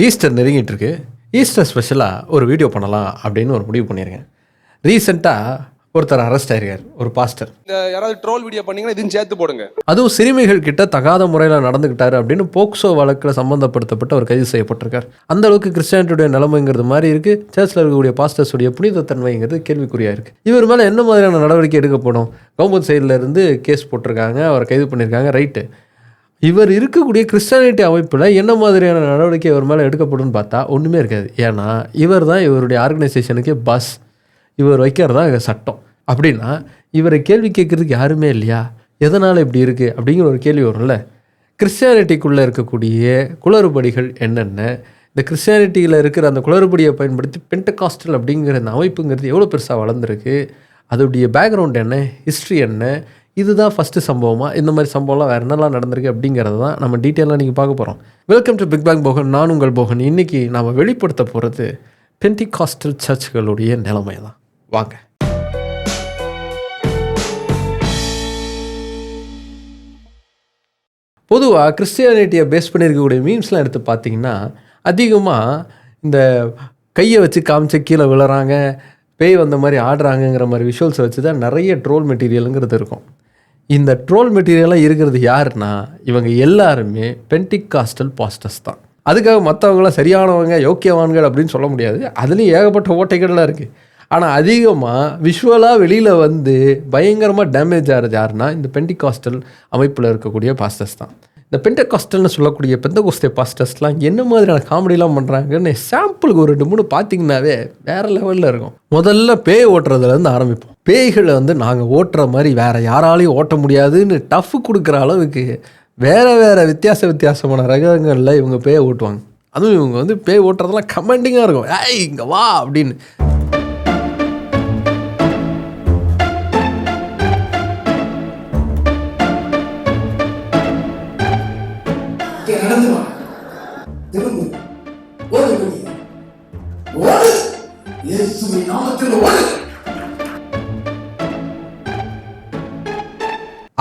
Easter நெருங்கிட்டு இருக்கு. Easter ஸ்பெஷலாக ஒரு வீடியோ பண்ணலாம் அப்படின்னு ஒரு முடிவு பண்ணியிருக்கேன். ரீசெண்டாக ஒருத்தர் அரெஸ்ட் ஆயிருக்கார், ஒரு பாஸ்டர். இந்த யாராவது ட்ரோல் வீடியோ பண்ணீங்கன்னா இதையும் சேர்த்து போடுங்க. அதுவும் சிறுமிகள் கிட்ட தகாத முறையில் நடந்துக்கிட்டாரு அப்படின்னு போக்சோ வழக்கில் சம்மந்தப்படுத்தப்பட்ட ஒரு கைது செய்யப்பட்டிருக்கார். அந்த அளவுக்கு கிறிஸ்டியானிட்டியுடைய நிலைமைங்கிறது மாதிரி இருக்கு. சர்ச்சில் இருக்கக்கூடிய பாஸ்டர்ஸுடைய புனிதத்தன்மைங்கிறது கேள்விக்குறியா இருக்கு. இவர் மேலே என்ன மாதிரியான நடவடிக்கை எடுக்கப்படும்? கவர்மெண்ட் சைடில் இருந்து கேஸ் போட்டிருக்காங்க, அவரை கைது பண்ணியிருக்காங்க. ரைட்டு, இவர் இருக்கக்கூடிய கிறிஸ்டியானிட்டி அமைப்பில் என்ன மாதிரியான நடவடிக்கை இவர் மேலே எடுக்கப்படும் பார்த்தா ஒன்றுமே இருக்காது. ஏன்னா இவர் தான் இவருடைய ஆர்கனைசேஷனுக்கு பாஸ், இவர் வைக்கிறதா சட்டம். அப்படின்னா இவரை கேள்வி கேட்குறதுக்கு யாருமே இல்லையா? எதனால் இப்படி இருக்குது அப்படிங்கிற ஒரு கேள்வி வரும்ல. கிறிஸ்டியானிட்டிக்குள்ளே இருக்கக்கூடிய குளறுபடிகள் என்னென்ன, இந்த கிறிஸ்டியானிட்டியில் இருக்கிற அந்த குளறுபடியை பயன்படுத்தி பெண்டகாஸ்டல் அப்படிங்கிற அந்த அமைப்புங்கிறது எவ்வளோ பெருசாக வளர்ந்துருக்கு, அதோடைய பேக்ரவுண்ட் என்ன, ஹிஸ்ட்ரி என்ன, இதுதான் ஃபஸ்ட்டு சம்பவமாக, இந்த மாதிரி சம்பவம்லாம் வேறு என்னெல்லாம் நடந்திருக்கு அப்படிங்கிறது தான் நம்ம டீட்டெயிலாக நீங்கள் பார்க்க போகிறோம். Welcome to Big Bang Bogan, நான் உங்கள் போகன். இன்றைக்கி நாம் வெளிப்படுத்த போகிறது பெண்டிகாஸ்டல் சர்ச்சுகளுடைய நிலைமை தான். வாங்க. பொதுவாக கிறிஸ்டியானிட்டியை பேஸ் பண்ணியிருக்கக்கூடிய மீம்ஸ்லாம் எடுத்து பார்த்தீங்கன்னா அதிகமாக இந்த கையை வச்சு காமிச்சு கீழே விழுறாங்க, பேய் வந்த மாதிரி ஆடுறாங்கங்கிற மாதிரி விஷுவல்ஸை வச்சு தான் நிறைய ட்ரோல் மெட்டீரியலுங்கிறது இருக்கும். இந்த ட்ரோல் மெட்டீரியலாக இருக்கிறது யாருன்னா இவங்க எல்லாருமே பெண்டிகாஸ்டல் பாஸ்டர்ஸ் தான். அதுக்காக மற்றவங்களாம் சரியானவங்க யோக்கியவான்கள் அப்படின்னு சொல்ல முடியாது. அதுலேயும் ஏகப்பட்ட ஓட்டைகள்லாம் இருக்குது. ஆனால் அதிகமாக விஷுவலாக வெளியில் வந்து பயங்கரமாக டேமேஜ் ஆகிறது யாருன்னா இந்த பெண்டிகாஸ்டல் அமைப்பில் இருக்கக்கூடிய பாஸ்டர்ஸ் தான். இந்த பெண்டகாஸ்டல்னு சொல்லக்கூடிய பெந்தகோஸ்தே பாஸ்டர்ஸ்லாம் என்ன மாதிரியான காமெடிலாம் பண்ணுறாங்கன்னு சாம்பிளுக்கு ஒரு 2-3 பார்த்தீங்கன்னாவே வேறு லெவலில் இருக்கும். முதல்ல பேய் ஓட்டுறதுலேருந்து ஆரம்பிப்போம். பேய்களை வந்து நாங்கள் ஓட்டுற மாதிரி வேறு யாராலையும் ஓட்ட முடியாதுன்னு டஃப் கொடுக்குற அளவுக்கு வேறு வித்தியாசமான ரகங்களில் இவங்க பேயை ஓட்டுவாங்க. அதுவும் இவங்க வந்து பேய் ஓட்டுறதெல்லாம் கமெண்டிங்காக இருக்கும். ஏய் இங்கே வா அப்படின்னு.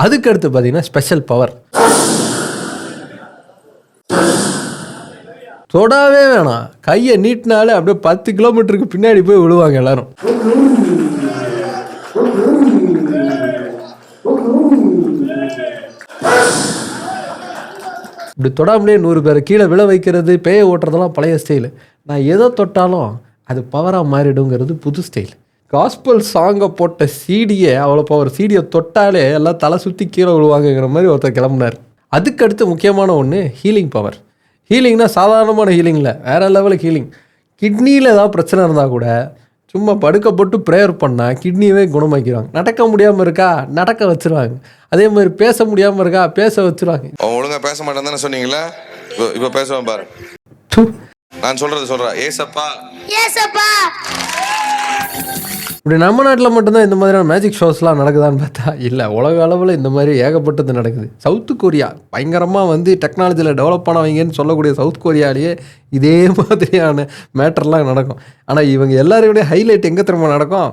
அதுக்கு அடுத்து பார்த்தீங்கன்னா ஸ்பெஷல் பவர். தொடாவே வேணாம், கையை நீட்டினாலே அப்படியே 10 கிலோமீட்டருக்கு பின்னாடி போய் விழுவாங்க எல்லாரும். இப்படி தொடாமலே 100 பேரை கீழே விழ வைக்கிறது, பேயை ஓட்டுறதெல்லாம் பழைய ஸ்டைலு. நான் எதை தொட்டாலும் அது பவராக மாறிடுங்கிறது புது ஸ்டைல். காஸ்பல் சாங்கை போட்ட சீடியை அவ்வளோ பவர், சீடியை தொட்டாலே எல்லாம் தலை சுற்றி கீழே விழுவாங்கங்கிற மாதிரி ஒருத்தர் கிளம்புனார். அதுக்கடுத்து முக்கியமான ஒன்று ஹீலிங் பவர். ஹீலிங்னா சாதாரணமான ஹீலிங் இல்லை, வேறு லெவலுக்கு ஹீலிங். கிட்னியில் ஏதாவது பிரச்சனை இருந்தால் கூட சும்மா படுக்க போட்டு ப்ரேயர் பண்ணால் கிட்னியவே குணமாக்கிறாங்க. நடக்க முடியாமல் இருக்கா, நடக்க வச்சுருவாங்க. அதே மாதிரி பேச முடியாமல் இருக்கா, பேச வச்சுருவாங்க. ஒழுங்காக பேச மாட்டேன் தானே சொன்னீங்களா? இப்போ பேசுவேன் பாரு. நான் சொல்கிறேன், ஏசப்பா ஏசப்பா. இப்படி நம்ம நாட்டில் மட்டும்தான் இந்த மாதிரியான மேஜிக் ஷோஸ்லாம் நடக்குதான்னு பார்த்தா இல்லை, உலக அளவில் இந்த மாதிரி ஏகப்பட்டது நடக்குது. சவுத்து கொரியா பயங்கரமாக வந்து டெக்னாலஜியில் டெவலப் ஆனவங்கன்னு சொல்லக்கூடிய சவுத் கொரியாலேயே இதே மாதிரியான மேட்டர்லாம் நடக்கும். ஆனால் இவங்க எல்லாரையுடைய ஹைலைட் எங்கே திரும்ப நடக்கும்?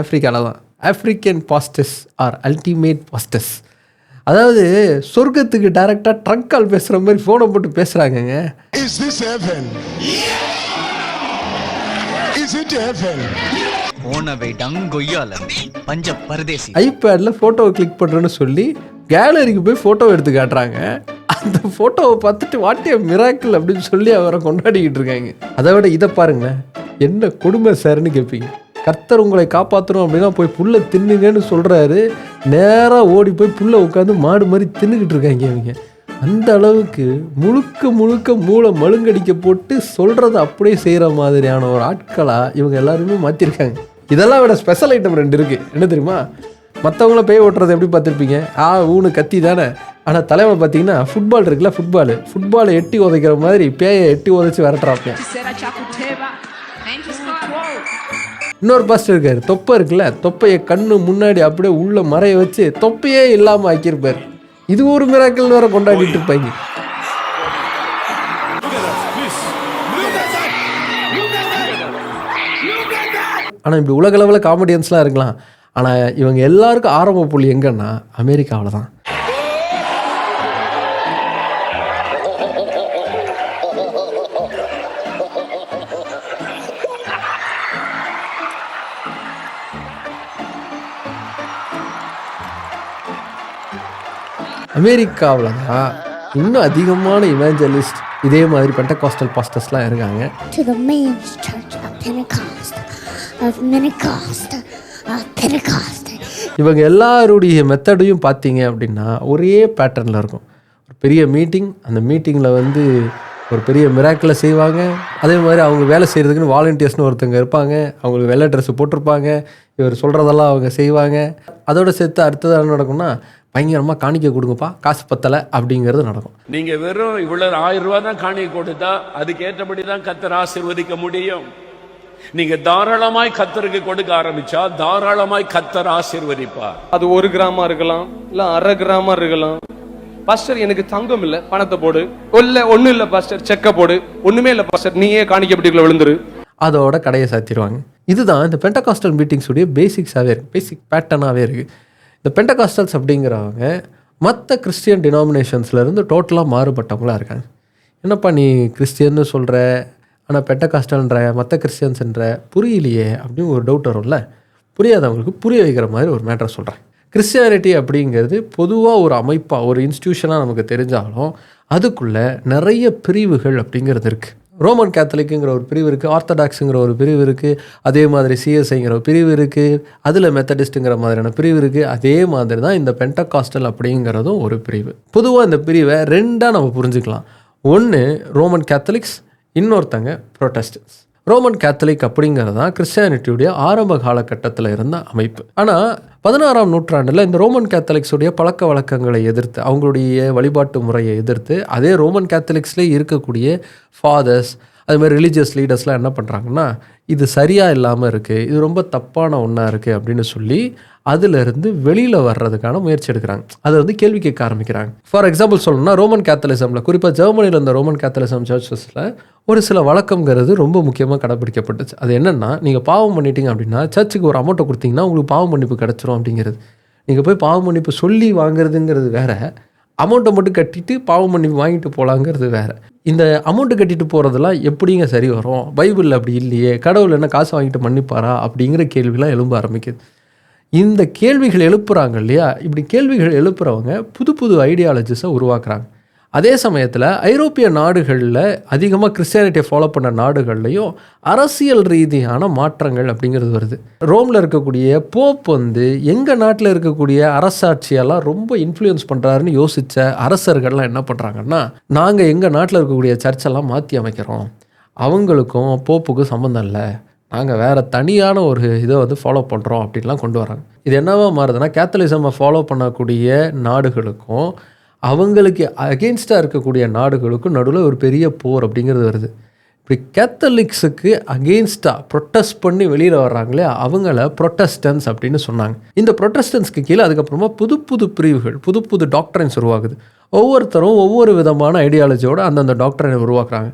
ஆஃப்ரிக்காவில் தான். African pastors are ultimate pastors. அதாவது சொர்க்கத்துக்கு டைரெக்டாக ட்ரங்க் கால் பேசுகிற மாதிரி ஃபோனை போட்டு பேசுகிறாங்கங்க. ஐபேட்ல போட்டோவை கிளிக் பண்றேன்னு சொல்லி கேலரிக்கு போய் போட்டோ எடுத்து காட்டுறாங்க. அந்த போட்டோவை பார்த்துட்டு வாட் எ மிராக்கிள் அப்படின்னு சொல்லி அவரை கொண்டாடிக்கிட்டு இருக்காங்க. அதை விட இதை பாருங்களேன், என்ன கொடுமை சார்னு கேட்பீங்க. கர்த்தர் உங்களை காப்பாற்றணும் அப்படின்னா போய் புல்லை தின்னுங்கன்னு சொல்றாரு. நேராக ஓடி போய் புல்லை உட்காந்து மாடு மாதிரி தின்னுக்கிட்டு இருக்காங்க இவங்க. அந்த அளவுக்கு முழுக்க மூளை மழுங்கடிக்க போட்டு சொல்கிறத அப்படியே செய்கிற மாதிரியான ஒரு ஆட்களாக இவங்க எல்லாருமே மாற்றிருக்காங்க. இதெல்லாம் விட ஸ்பெஷல் ஐட்டம் 2 இருக்குது. என்ன தெரியுமா? மற்றவங்கள பேய் ஓட்டுறது எப்படி பார்த்துருப்பீங்க, ஊனு கத்தி தானே. ஆனால் தலைவன் பார்த்தீங்கன்னா ஃபுட்பால் இருக்குல்ல, ஃபுட்பாலை எட்டி உதைக்கிற மாதிரி பேயை எட்டி உதைச்சி விரட்டுறாப்பேன். இன்னொரு பாஸ்டர் இருக்காரு, தொப்பை இருக்குல்ல, தொப்பையை கண்ணு முன்னாடி அப்படியே உள்ள மறைய வச்சு தொப்பையே இல்லாமல் ஆக்கியிருப்பார். இது ஒரு மிராக்கிள் வேற கொண்டாடிட்டு இருப்பாங்க. ஆனால் இப்படி உலக அளவில் காமெடியன்ஸ்லாம் இருக்கலாம். ஆனால் இவங்க எல்லாருக்கும் ஆரம்ப புள்ளி எங்கன்னா அமெரிக்காவில் தான். அமெரிக்காவில் தான் இன்னும் அதிகமான இவாஞ்சலிஸ்ட் இதே மாதிரி பெண்டகாஸ்டல் பாஸ்டர்ஸ்லாம் இருக்காங்க. To the men's church of Pentecost, of Pentecost, of Pentecost. இவங்க எல்லாருடைய மெத்தடையும் பார்த்தீங்க அப்படின்னா ஒரே பேட்டர்னில் இருக்கும். ஒரு பெரிய மீட்டிங், அந்த மீட்டிங்கில் வந்து ஒரு பெரிய மிராக்கிளை செய்வாங்க. அதே மாதிரி அவங்க வேலை செய்கிறதுக்குன்னு வாலண்டியர்ஸ்னு ஒருத்தங்க இருப்பாங்க. அவங்களுக்கு வெள்ளை ட்ரெஸ்ஸு போட்டிருப்பாங்க. இவர் சொல்கிறதெல்லாம் அவங்க செய்வாங்க. அதோடு சேர்த்து அடுத்தது என்ன நடக்கும்னா, பயங்கரமாக காணிக்க கொடுங்கப்பா, காசு பத்தலை அப்படிங்கிறது நடக்கும். நீங்க வெறும் இவ்வளவு 1000 ரூபாய் தான் காணிக்க கொடுத்தா அதுக்கு ஏற்றபடி தான் கர்த்தர் ஆசீர்வதிக்க முடியும். நீங்க தாராளமாய் கர்த்தருக்கு கொடுக்க ஆரம்பிச்சா தாராளமாய் கர்த்தர் ஆசீர்வதிப்பார். அது 1 கிராமா இருக்கலாம், இல்ல 1/2 கிராமா இருக்கலாம். பாஸ்டர் எனக்கு தங்கம் இல்ல, பணத்தை போடு. இல்ல ஒண்ணும் இல்ல பாஸ்டர், செக்க போடு. ஒண்ணுமே இல்ல பாஸ்டர், நீயே காணிக்க பெட்டிக்குள்ள விழுந்துரு. அதோட கடையை சாத்திடுவாங்க. இதுதான் இந்த பெண்டகாஸ்டல் மீட்டிங்ஸுடைய பேசிக்ஸாகவே இருக்குது, பேசிக் பேட்டர்னாகவே இருக்குது. இந்த பெண்டகாஸ்டல்ஸ் அப்படிங்கிறவங்க மற்ற கிறிஸ்டியன் டினாமினேஷன்ஸ்லேருந்து டோட்டலாக மாறுபட்டவங்களாக இருக்காங்க. என்னப்பா நீ கிறிஸ்டியன்னு சொல்கிற, ஆனால் பெண்டகாஸ்டல்ன்ற மற்ற கிறிஸ்டியன்ஸ்ன்ற புரியலையே அப்படின்னு ஒரு டவுட் வரும்ல. புரியாதவங்களுக்கு புரிய வைக்கிற மாதிரி ஒரு மேட்டரை சொல்கிறேன். கிறிஸ்டியானிட்டி அப்படிங்கிறது பொதுவாக ஒரு அமைப்பாக, ஒரு இன்ஸ்டியூஷனாக நமக்கு தெரிஞ்சாலும் அதுக்குள்ளே நிறைய பிரிவுகள் அப்படிங்கிறது இருக்குது. ரோமன் கேத்தலிக்குங்கிற ஒரு பிரிவு இருக்குது, ஆர்த்தடாக்ஸுங்கிற ஒரு பிரிவு இருக்குது, அதே மாதிரி சிஎஸ்ஐங்கிற ஒரு பிரிவு இருக்குது, அதில் மெத்தடிஸ்ட்டுங்கிற மாதிரியான பிரிவு இருக்குது. அதே மாதிரி தான் இந்த பெண்டகாஸ்டல் அப்படிங்கிறதும் ஒரு பிரிவு. பொதுவாக இந்த பிரிவை 2ஆக நம்ம புரிஞ்சுக்கலாம். ஒன்று ரோமன் கேத்தலிக்ஸ், இன்னொருத்தங்க ப்ரொட்டஸ்டன்ஸ். ரோமன் கேத்தலிக் அப்படிங்கிறது தான் கிறிஸ்டியானிட்டியுடைய ஆரம்ப காலகட்டத்தில் இருந்த அமைப்பு. ஆனால் 16ஆம் நூற்றாண்டில் இந்த ரோமன் கேத்தலிக்ஸுடைய பழக்க வழக்கங்களை எதிர்த்து, அவங்களுடைய வழிபாட்டு முறையை எதிர்த்து, அதே ரோமன் கேத்தலிக்ஸ்லேயே இருக்கக்கூடிய ஃபாதர்ஸ், அதுமாதிரி ரிலீஜியஸ் லீடர்ஸ்லாம் என்ன பண்ணுறாங்கன்னா, இது சரியாக இல்லாமல் இருக்குது, இது ரொம்ப தப்பான ஒன்றா இருக்குது அப்படின்னு சொல்லி அதிலிருந்து வெளியில் வர்றதுக்கான முயற்சி எடுக்கிறாங்க. அதை வந்து கேள்வி கேட்க ஆரம்பிக்கிறாங்க. ஃபார் எக்ஸாம்பிள் சொல்லணும்னா, ரோமன் கேத்தலிசமில், குறிப்பாக ஜெர்மனியில் இருந்த ரோமன் கேத்தலிசம் சர்ச்சஸில் ஒரு சில வழக்கங்கிறது ரொம்ப முக்கியமாக கடைப்பிடிக்கப்பட்டுச்சு. அது என்னென்னா, நீங்கள் பாவம் பண்ணிட்டீங்க அப்படின்னா சர்ச்சுக்கு ஒரு அமௌண்ட்டை கொடுத்தீங்கன்னா உங்களுக்கு பாவ மன்னிப்பு கிடச்சிரும் அப்படிங்கிறது. நீங்கள் போய் பாவ மன்னிப்பு சொல்லி வாங்குறதுங்கிறது வேறு, அமௌண்ட்டை மட்டும் கட்டிட்டு பாவ மன்னிப்பு வாங்கிட்டு போகலாங்கிறது வேறு. இந்த அமௌண்ட்டு கட்டிட்டு போகிறதெல்லாம் எப்படிங்க சரி வரும்? பைபிளில் அப்படி இல்லையே, கடவுள் என்ன காசு வாங்கிட்டு மன்னிப்பாரா அப்படிங்கிற கேள்விலாம் எழும்ப ஆரம்பிக்குது. இந்த கேள்விகள் எழுப்புறாங்க இல்லையா? இப்படி கேள்விகள் எழுப்புறவங்க புது புது ஐடியாலஜிஸை உருவாக்குறாங்க. அதே சமயத்தில் ஐரோப்பிய நாடுகளில் அதிகமாக கிறிஸ்டியானிட்டியை ஃபாலோ பண்ண நாடுகள்லையும் அரசியல் ரீதியான மாற்றங்கள் அப்படிங்கிறது வருது. ரோமில் இருக்கக்கூடிய போப் வந்து எங்கள் நாட்டில் இருக்கக்கூடிய அரசாட்சியெல்லாம் ரொம்ப இன்ஃப்ளூயன்ஸ் பண்ணுறாருன்னு யோசித்த அரசர்கள்லாம் என்ன பண்ணுறாங்கன்னா, நாங்கள் எங்கள் நாட்டில் இருக்கக்கூடிய சர்ச்செல்லாம் மாற்றி அமைக்கிறோம், அவங்களுக்கும் போப்புக்கும் சம்மந்தம் இல்லை, நாங்கள் வேறு தனியான ஒரு இதை வந்து ஃபாலோ பண்ணுறோம் அப்படின்லாம் கொண்டு வராங்க. இது என்னவா மாறுதுன்னா, கேத்தலிசமை ஃபாலோ பண்ணக்கூடிய நாடுகளுக்கும் அவங்களுக்கு அகெயின்ஸ்டாக இருக்கக்கூடிய நாடுகளுக்கும் நடுவில் ஒரு பெரிய போர் அப்படிங்கிறது வருது. இப்படி கேத்தலிக்ஸுக்கு அகெயின்ஸ்டாக ப்ரொட்டஸ்ட் பண்ணி வெளியில் வர்றாங்களே அவங்கள ப்ரொட்டஸ்டன்ஸ் அப்படின்னு சொன்னாங்க. இந்த ப்ரொட்டஸ்டன்ஸ்க்கு கீழே அதுக்கப்புறமா புது புது பிரிவுகள், புது புது டாக்டரைன்ஸ் உருவாகுது. ஒவ்வொருத்தரும் ஒவ்வொரு விதமான ஐடியாலஜியோடு அந்தந்த டாக்டரை உருவாக்குறாங்க.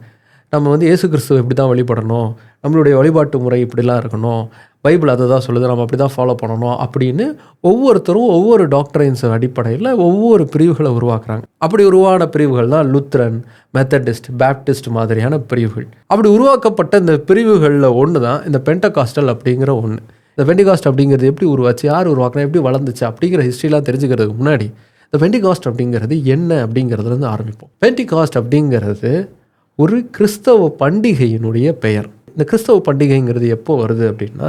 நம்ம வந்து இயேசு கிறிஸ்துவ இப்படி தான் வழிபடணும், நம்மளுடைய வழிபாட்டு முறை இப்படிலாம் இருக்கணும், பைபிள் அதை தான் சொல்லுது, நம்ம அப்படி தான் ஃபாலோ பண்ணணும் அப்படின்னு ஒவ்வொருத்தரும் ஒவ்வொரு டாக்டரைன்ஸ் அடிப்படையில் ஒவ்வொரு பிரிவுகளை உருவாக்குறாங்க. அப்படி உருவான பிரிவுகள் தான் லுத்ரன், மெத்தடிஸ்ட், பேப்டிஸ்ட் மாதிரியான பிரிவுகள். அப்படி உருவாக்கப்பட்ட இந்த பிரிவுகளில் ஒன்று தான் இந்த பெண்டகாஸ்டல் அப்படிங்கிற ஒன்று. இந்த பெண்டிகாஸ்ட் அப்படிங்கிறது எப்படி உருவாச்சு, யார் உருவாக்குனா, எப்படி வளர்ந்துச்சு அப்படிங்கிற ஹிஸ்ட்ரிலாம் தெரிஞ்சுக்கிறதுக்கு முன்னாடி இந்த பெண்டிகாஸ்ட் அப்படிங்கிறது என்ன அப்படிங்கிறதுலேருந்து ஆரம்பிப்போம். பெண்டிகாஸ்ட் அப்படிங்கிறது ஒரு கிறிஸ்தவ பண்டிகையினுடைய பெயர். இந்த கிறிஸ்தவ பண்டிகைங்கிறது எப்போ வருது அப்படின்னா,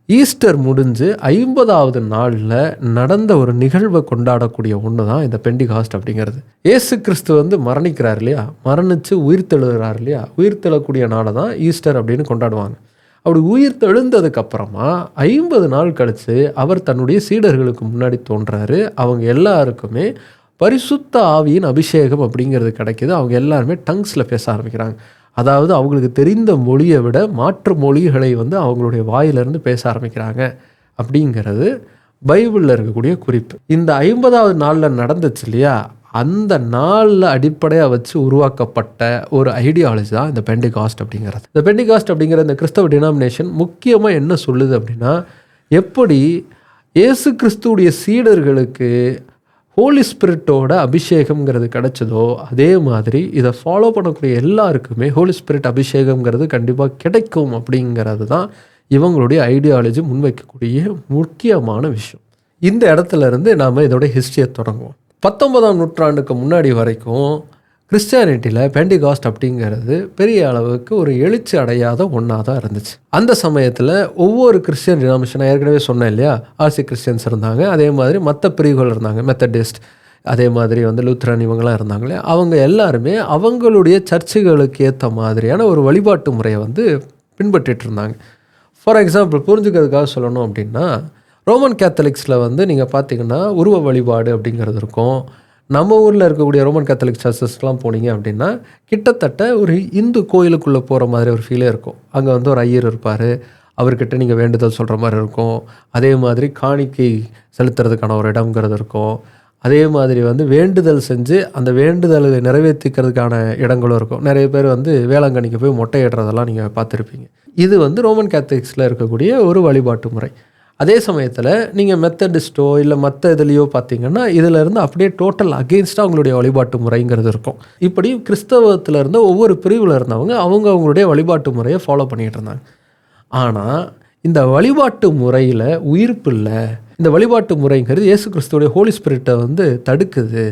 ஈஸ்டர் முடிஞ்சு 50வது நாளில் நடந்த ஒரு நிகழ்வை கொண்டாடக்கூடிய ஒன்று தான் இந்த பெண்டிகாஸ்ட் அப்படிங்கிறது. இயேசு கிறிஸ்து வந்து மரணிக்கிறார் இல்லையா, மரணித்து உயிர்த்தெழுகிறார் இல்லையா, உயிர்த்தெழக்கூடிய நாளை தான் ஈஸ்டர் அப்படின்னு கொண்டாடுவாங்க. அப்படி உயிர்த்தெழுந்ததுக்கப்புறமா 50 நாள் கழித்து அவர் தன்னுடைய சீடர்களுக்கு முன்னாடி தோன்றாரு. அவங்க எல்லாருக்குமே பரிசுத்த ஆவியின் அபிஷேகம் அப்படிங்கிறது கிடைக்கிது. அவங்க எல்லாருமே டங்ஸில் பேச ஆரம்பிக்கிறாங்க. அதாவது அவங்களுக்கு தெரிந்த மொழியை விட மாற்று மொழிகளை வந்து அவங்களுடைய வாயிலிருந்து பேச ஆரம்பிக்கிறாங்க அப்படிங்கிறது பைபிளில் இருக்கக்கூடிய குறிப்பு. இந்த 50வது நாளில் நடந்துச்சு இல்லையா, அந்த நாளில் அடிப்படையாக வச்சு உருவாக்கப்பட்ட ஒரு ஐடியாலஜி தான் இந்த பெண்டிகாஸ்ட் அப்படிங்கிறது. இந்த பெண்டிகாஸ்ட் அப்படிங்கிற இந்த கிறிஸ்தவ டினாமினேஷன் முக்கியமாக என்ன சொல்லுது அப்படின்னா, எப்படி இயேசு கிறிஸ்துவுடைய சீடர்களுக்கு ஹோலி ஸ்பிரிட்டோட அபிஷேகம்ங்கிறது கிடைச்சதோ அதே மாதிரி இதை ஃபாலோ பண்ணக்கூடிய எல்லாருக்குமே ஹோலி ஸ்பிரிட் அபிஷேகம்ங்கிறது கண்டிப்பாக கிடைக்கும் அப்படிங்கிறது தான் இவங்களுடைய ஐடியாலஜி முன்வைக்கக்கூடிய முக்கியமான விஷயம். இந்த இடத்துல இருந்து நாம் இதோட ஹிஸ்ட்ரியை தொடங்குவோம். 19ஆம் நூற்றாண்டுக்கு முன்னாடி வரைக்கும் கிறிஸ்டியானிட்டியில் பெண்டிகாஸ்ட் அப்படிங்கிறது பெரிய அளவுக்கு ஒரு எழுச்சி அடையாத ஒன்றா தான் இருந்துச்சு. அந்த சமயத்தில் ஒவ்வொரு கிறிஸ்டியன் டினாமினேஷன், நான் ஏற்கனவே சொன்னேன் இல்லையா, ஆர்சி கிறிஸ்டியன்ஸ் இருந்தாங்க, அதே மாதிரி மற்ற பிரிவுகள் இருந்தாங்க, மெத்தடிஸ்ட், அதே மாதிரி லூத்ரன், இவங்களாம் இருந்தாங்க இல்லையா. அவங்க எல்லாருமே அவங்களுடைய சர்ச்சுகளுக்கு ஏற்ற மாதிரியான ஒரு வழிபாட்டு முறையை பின்பற்றிட்டு இருந்தாங்க. ஃபார் எக்ஸாம்பிள், புரிஞ்சுக்கிறதுக்காக சொல்லணும் அப்படின்னா, ரோமன் கேத்தலிக்ஸில் நீங்கள் பார்த்தீங்கன்னா உருவ வழிபாடு அப்படிங்கிறது இருக்கும். நம்ம ஊரில் இருக்கக்கூடிய ரோமன் கேத்தலிக் சர்ச்சஸ்லாம் போனீங்க அப்படின்னா கிட்டத்தட்ட ஒரு இந்து கோயிலுக்குள்ளே போகிற மாதிரி ஒரு ஃபீலே இருக்கும். அங்கே ஒரு ஐயர் இருப்பார், அவர்கிட்ட நீங்கள் வேண்டுதல் சொல்கிற மாதிரி இருக்கும். அதே மாதிரி காணிக்கை செலுத்துறதுக்கான ஒரு இடம்ங்கிறது இருக்கும். அதே மாதிரி வேண்டுதல் செஞ்சு அந்த வேண்டுதலை நிறைவேற்றிக்கிறதுக்கான இடங்களும் இருக்கும். நிறைய பேர் வேளாங்கண்ணிக்கு போய் மொட்டையிடுறதெல்லாம் நீங்கள் பார்த்துருப்பீங்க. இது ரோமன் கேத்தலிக்ஸில் இருக்கக்கூடிய ஒரு வழிபாட்டு முறை. அதே சமயத்தில் நீங்கள் மெத்தடிஸ்ட்டோ இல்லை மற்ற இதுலேயோ பார்த்தீங்கன்னா இதிலேருந்து அப்படியே டோட்டல் அகெயின்ஸ்டாக அவங்களுடைய வழிபாட்டு முறைங்கிறது இருக்கும். இப்படி கிறிஸ்தவத்தில் இருந்த ஒவ்வொரு பிரிவில் இருந்தவங்க அவங்களுடைய வழிபாட்டு முறையை ஃபாலோ பண்ணிகிட்டு இருந்தாங்க. ஆனால் இந்த வழிபாட்டு முறையில் உயிர்ப்பு இல்லை. இந்த வழிபாட்டு முறைங்கிறது இயேசு கிறிஸ்துவோடைய ஹோலி ஸ்பிரிட்டை தடுக்குது.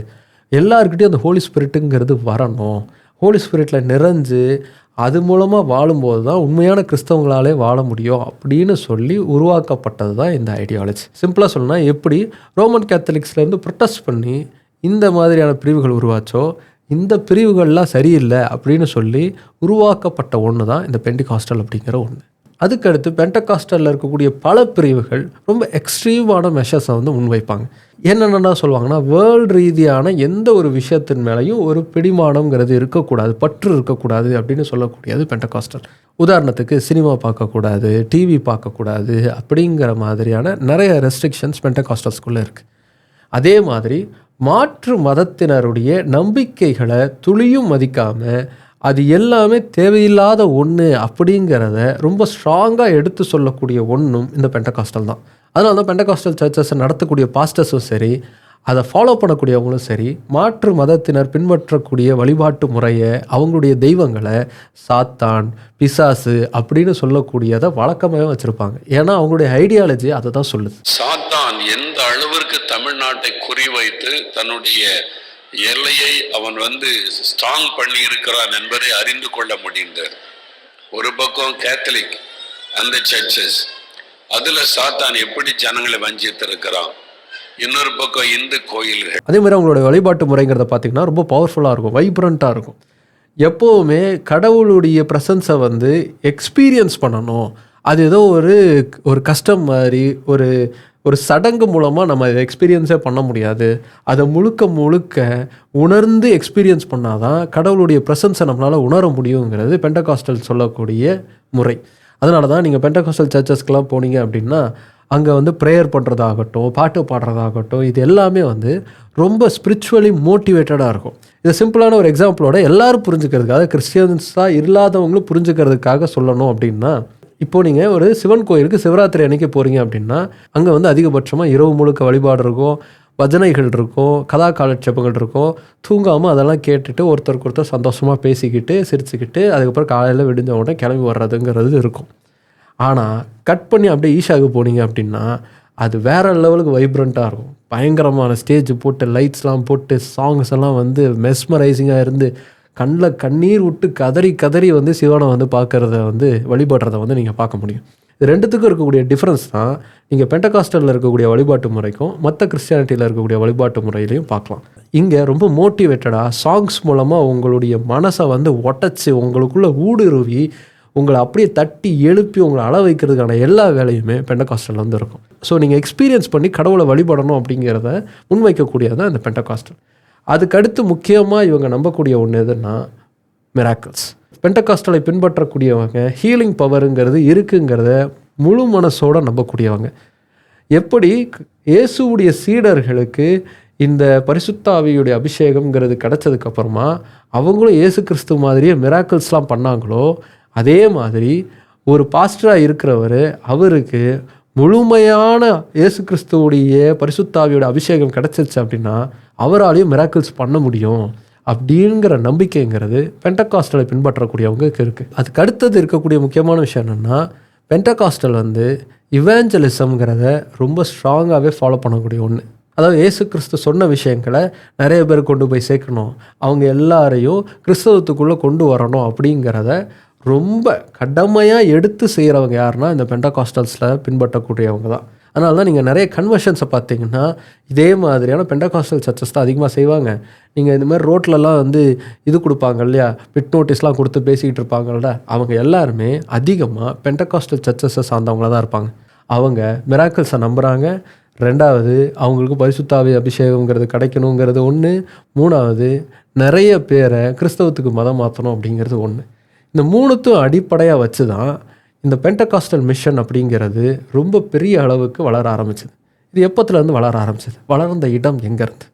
எல்லாருக்கிட்டையும் அந்த ஹோலி ஸ்பிரிட்டுங்கிறது வரணும். ஹோலி ஸ்பிரிட்டில் நிறைஞ்சு அது மூலமாக வாழும்போது தான் உண்மையான கிறிஸ்தவங்களாலே வாழ முடியும் அப்படின்னு சொல்லி உருவாக்கப்பட்டது தான் இந்த ஐடியாலஜி. சிம்பிளாக சொல்லணும்னா, எப்படி ரோமன் கேத்தலிக்ஸ்லேருந்து ப்ரொட்டஸ்ட் பண்ணி இந்த மாதிரியான பிரிவுகள் உருவாச்சோ, இந்த பிரிவுகள்லாம் சரியில்லை அப்படின்னு சொல்லி உருவாக்கப்பட்ட ஒன்று தான் இந்த பெண்டிகாஸ்டல் அப்படிங்கிற ஒன்று. அதுக்கடுத்து பெண்டகாஸ்டலில் இருக்கக்கூடிய பல பிரிவுகள் ரொம்ப எக்ஸ்ட்ரீமான மெஷர்ஸை முன்வைப்பாங்க. என்னென்னா சொல்லுவாங்கன்னா, வேர்ல்டு ரீதியான எந்த ஒரு விஷயத்தின் மேலேயும் ஒரு பிடிமானம்ங்கிறது இருக்கக்கூடாது, பற்று இருக்கக்கூடாது அப்படின்னு சொல்லக்கூடியது பெண்டகாஸ்டல். உதாரணத்துக்கு சினிமா பார்க்கக்கூடாது, டிவி பார்க்கக்கூடாது அப்படிங்கிற மாதிரியான நிறைய ரெஸ்ட்ரிக்ஷன்ஸ் பெண்டகாஸ்டல்ஸ்குள்ளே இருக்குது. அதே மாதிரி மாற்று மதத்தினருடைய நம்பிக்கைகளை துளியும் மதிக்காமல் அது எல்லாமே தேவையில்லாத ஒன்று அப்படிங்கிறத ரொம்ப ஸ்ட்ராங்காக எடுத்து சொல்லக்கூடிய ஒன்றும் இந்த பெண்டகாஸ்டல் தான். அதனால தான் பெண்டகாஸ்டல் சர்ச்சஸை நடத்தக்கூடிய பாஸ்டர்ஸும் சரி, அதை ஃபாலோ பண்ணக்கூடியவங்களும் சரி, மாற்று மதத்தினர் பின்பற்றக்கூடிய வழிபாட்டு முறையை, அவங்களுடைய தெய்வங்களை சாத்தான், பிசாசு அப்படின்னு சொல்லக்கூடியதை வழக்கமாகவே வச்சுருப்பாங்க. ஏன்னா அவங்களுடைய ஐடியாலஜி அதை தான் சொல்லுது. சாத்தான் எந்த அளவிற்கு தமிழ்நாட்டை குறிவைத்து தன்னுடைய எல்லையை அவன் ஸ்ட்ராங் பண்ணி இருக்கிறான் என்பதை அறிந்து கொள்ள முடிந்தது. ஒரு பக்கம் கேத்தலிக் அந்த சர்ச்சஸ், அதுல சாத்தான் எப்படி ஜனங்களை வஞ்சித்திருக்கிறான். இன்னொரு பக்கம் இந்து கோயில்கள். அதே மாதிரி அவங்களோட வழிபாட்டு முறைங்கிறத பார்த்தீங்கன்னா ரொம்ப பவர்ஃபுல்லாக இருக்கும், வைப்ரண்ட்டாக இருக்கும். எப்போவுமே கடவுளுடைய ப்ரெசன்ஸை எக்ஸ்பீரியன்ஸ் பண்ணணும். அது ஏதோ ஒரு கஷ்டம் மாதிரி ஒரு சடங்கு மூலமாக நம்ம அதை எக்ஸ்பீரியன்ஸே பண்ண முடியாது. அதை முழுக்க உணர்ந்து எக்ஸ்பீரியன்ஸ் பண்ணால் தான் கடவுளுடைய ப்ரெசன்ஸை நம்மளால் உணர முடியுங்கிறது பெண்டகாஸ்டல் சொல்லக்கூடிய முறை. அதனால தான் நீங்கள் பெண்டகாஸ்டல் சர்ச்சஸ்க்கெலாம் போனீங்க அப்படின்னா அங்கே ப்ரேயர் பண்ணுறதாகட்டும், பாட்டு பாடுறதாகட்டும், இது எல்லாமே ரொம்ப ஸ்பிரிச்சுவலி மோட்டிவேட்டடாக இருக்கும். இது சிம்பிளான ஒரு எக்ஸாம்பிளோட எல்லோரும் புரிஞ்சுக்கிறதுக்காக, கிறிஸ்டியன்ஸாக இல்லாதவங்களும் புரிஞ்சுக்கிறதுக்காக சொல்லணும் அப்படின்னா, இப்போது நீங்கள் ஒரு சிவன் கோயிலுக்கு சிவராத்திரி அன்னைக்கு போகிறீங்க அப்படின்னா அங்கே அதிகபட்சமாக இரவு முழுக்க வழிபாடு இருக்கும், பஜனைகள் இருக்கும், கதா காலட்சேபங்கள் இருக்கும். தூங்காமல் அதெல்லாம் கேட்டுட்டு ஒருத்தருக்கு ஒருத்தர் சந்தோஷமாக பேசிக்கிட்டு சிரிச்சுக்கிட்டு அதுக்கப்புறம் காலையில் விடிஞ்ச உடனே கிளம்பி வர்றதுங்கிறது இருக்கும். ஆனால் கட் பண்ணி அப்படியே ஈஷாவுக்கு போனீங்க அப்படின்னா அது வேறு லெவலுக்கு வைப்ரண்ட்டாக இருக்கும். பயங்கரமான ஸ்டேஜ் போட்டு லைட்ஸ்லாம் போட்டு சாங்ஸ் எல்லாம் மெஸ்மரைசிங்காக இருந்து கண்ணில் கண்ணீர் விட்டு கதறி சிவனை பார்க்குறத வழிபடுறத நீங்கள் பார்க்க முடியும். இது ரெண்டுத்துக்கும் இருக்கக்கூடிய டிஃப்ரென்ஸ் தான் நீங்கள் பெண்டகாஸ்டலில் இருக்கக்கூடிய வழிபாட்டு முறைக்கும் மற்ற கிறிஸ்டியானிட்டியில் இருக்கக்கூடிய வழிபாட்டு முறையிலையும் பார்க்கலாம். இங்கே ரொம்ப மோட்டிவேட்டடாக சாங்ஸ் மூலமாக உங்களுடைய மனசை ஒட்டச்சி உங்களுக்குள்ளே ஊடுருவி உங்களை அப்படியே தட்டி எழுப்பி உங்களை அள வைக்கிறதுக்கான எல்லா வேலையுமே பெண்டகாஸ்டலில் இருக்கும். ஸோ நீங்கள் எக்ஸ்பீரியன்ஸ் பண்ணி கடவுளை வழிபடணும் அப்படிங்கிறத முன்வைக்கக்கூடியது தான் இந்த பெண்டகாஸ்டல். அதுக்கடுத்து முக்கியமாக இவங்க நம்பக்கூடிய ஒன்று எதுன்னா மிராக்கிள்ஸ். பெண்டகாஸ்டலை பின்பற்றக்கூடியவங்க ஹீலிங் பவருங்கிறது இருக்குங்கிறத முழு மனசோடு நம்பக்கூடியவங்க. எப்படி இயேசுவுடைய சீடர்களுக்கு இந்த பரிசுத்த ஆவியுடைய அபிஷேகம்ங்கிறது கிடச்சதுக்கப்புறமா அவங்களும் இயேசு கிறிஸ்து மாதிரியே மிராக்கிள்ஸ்லாம் பண்ணாங்களோ, அதே மாதிரி ஒரு பாஸ்டராக இருக்கிறவர் அவருக்கு முழுமையான இயேசு கிறிஸ்துவுடைய பரிசுத்த ஆவியோட அபிஷேகம் கிடச்சிருச்சு அப்படின்னா அவராலையும் மிராக்கிள்ஸ் பண்ண முடியும் அப்படிங்கிற நம்பிக்கைங்கிறது பெண்டகாஸ்டலை பின்பற்றக்கூடியவங்களுக்கு இருக்குது. அதுக்கு அடுத்தது இருக்கக்கூடிய முக்கியமான விஷயம் என்னென்னா, பெண்டகாஸ்டல் இவாஞ்சலிசம்ங்கிறத ரொம்ப ஸ்ட்ராங்காகவே ஃபாலோ பண்ணக்கூடிய ஒன்று. அதாவது இயேசு கிறிஸ்து சொன்ன விஷயங்களை நிறைய பேர் கொண்டு போய் சேர்க்கணும், அவங்க எல்லாரையும் கிறிஸ்தவத்துக்குள்ளே கொண்டு வரணும் அப்படிங்கிறத ரொம்ப கடமையாக எடுத்து செய்கிறவங்க யாருன்னா இந்த பெண்டகாஸ்டல்ஸில் பின்பற்றக்கூடியவங்க தான். அதனால தான் நீங்கள் நிறைய கன்வர்ஷன்ஸை பார்த்தீங்கன்னா இதே மாதிரியான பெண்டகாஸ்டல் சர்ச்சஸ் தான் அதிகமாக செய்வாங்க. நீங்கள் இந்த மாதிரி ரோட்லலாம் வந்து இது கொடுப்பாங்க இல்லையா, பிட் நோட்டீஸ்லாம் கொடுத்து பேசிக்கிட்டு இருப்பாங்கள்ல, அவங்க எல்லாருமே அதிகமாக பெண்டகாஸ்டல் சர்ச்சஸை சார்ந்தவங்கள தான் இருப்பாங்க. அவங்க மிராக்கிள்ஸை நம்புகிறாங்க. ரெண்டாவது, அவங்களுக்கு பரிசுத்தாவி அபிஷேகங்கிறது கிடைக்கணுங்கிறது ஒன்று. மூணாவது, நிறைய பேரை கிறிஸ்தவத்துக்கு மதம் மாற்றணும் அப்படிங்கிறது ஒன்று. இந்த மூணுத்தும் அடிப்படையாக வச்சு தான் இந்த பெண்டகாஸ்டல் மிஷன் அப்படிங்கிறது ரொம்ப பெரிய அளவுக்கு வளர ஆரம்பிச்சது. இது எப்போத்துலேருந்து வளர ஆரம்பிச்சது? வளர்ந்த இடம் எங்கேருந்து?